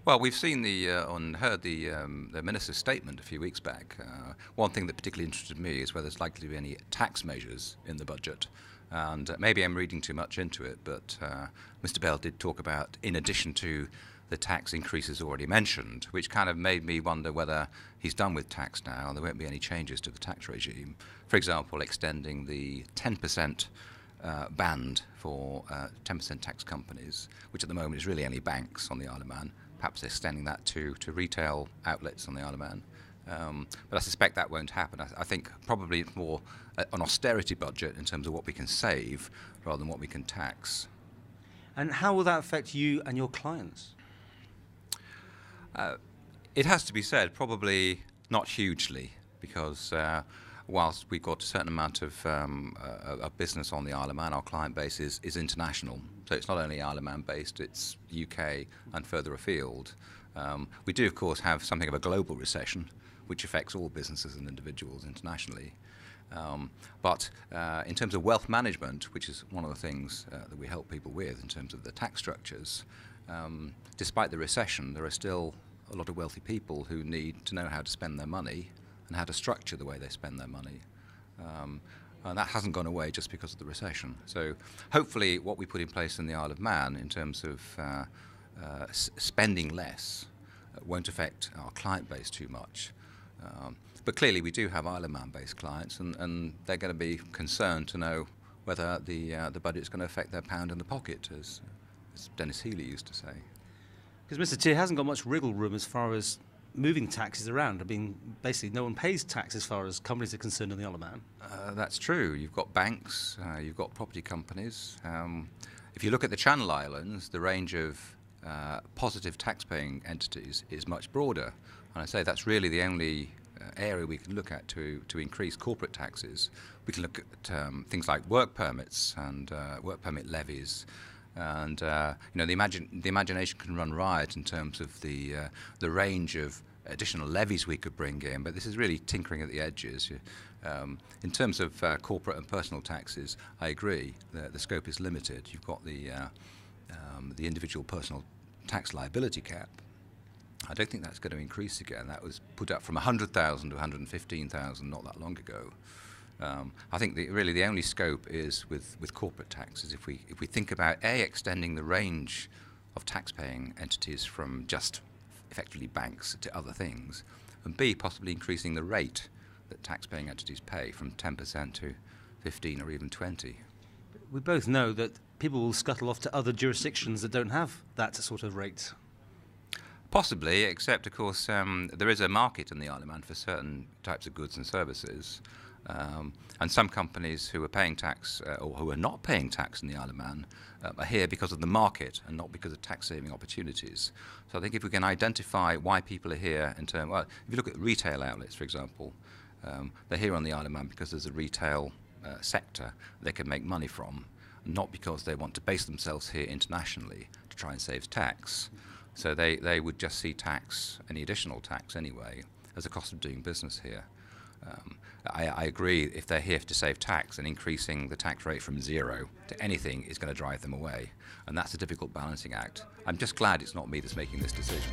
Well, we've seen heard the minister's statement a few weeks back. One thing that particularly interested me is whether there's likely to be any tax measures in the budget. And maybe I'm reading too much into it, but Mr. Bell did talk about, in addition to the tax increases already mentioned, which kind of made me wonder whether he's done with tax now and there won't be any changes to the tax regime. For example, extending the 10% band for 10% tax companies, which at the moment is really only banks on the Isle of Man. Perhaps extending that to retail outlets on the Isle of Man. But I suspect that won't happen. I think probably it's more an austerity budget in terms of what we can save rather than what we can tax. And how will that affect you and your clients? It has to be said, probably not hugely, because whilst we've got a certain amount of business on the Isle of Man, our client base is international. So it's not only Isle of Man based, it's UK and further afield. We do, of course, have something of a global recession, which affects all businesses and individuals internationally. But in terms of wealth management, which is one of the things that we help people with in terms of the tax structures, despite the recession, there are still a lot of wealthy people who need to know how to spend their money and how to structure the way they spend their money. And that hasn't gone away just because of the recession. So hopefully what we put in place in the Isle of Man in terms of spending less won't affect our client base too much. But clearly we do have Isle of Man-based clients, and they're going to be concerned to know whether the budget's going to affect their pound in the pocket, as Dennis Healy used to say. Because Mr. Tier hasn't got much wriggle room as far as moving taxes around. I mean, basically no one pays tax as far as companies are concerned on the Isle of Man. That's true. You've got banks, you've got property companies. If you look at the Channel Islands, the range of positive tax-paying entities is much broader. And I say that's really the only area we can look at to increase corporate taxes. We can look at things like work permits and work permit levies. And the imagination can run riot in terms of the range of additional levies we could bring in, but this is really tinkering at the edges. In terms of corporate and personal taxes, I agree that the scope is limited. You've got the individual personal tax liability cap. I don't think that's going to increase again. That was put up from 100,000 to 115,000 not that long ago. I think really the only scope is with corporate taxes. If we think about extending the range of tax-paying entities from just effectively banks to other things, and B, possibly increasing the rate that tax-paying entities pay from 10% to 15 or even 20. We both know that people will scuttle off to other jurisdictions that don't have that sort of rate. Possibly, except of course there is a market in the Isle of Man for certain types of goods and services. And some companies who are paying tax or who are not paying tax in the Isle of Man are here because of the market and not because of tax-saving opportunities. So I think if we can identify why people are here in terms, well, if you look at retail outlets, for example, they're here on the Isle of Man because there's a retail sector they can make money from, not because they want to base themselves here internationally to try and save tax. So they would just see tax, any additional tax anyway, as a cost of doing business here. I agree, if they're here to save tax, and increasing the tax rate from 0 to anything is going to drive them away. And that's a difficult balancing act. I'm just glad it's not me that's making this decision.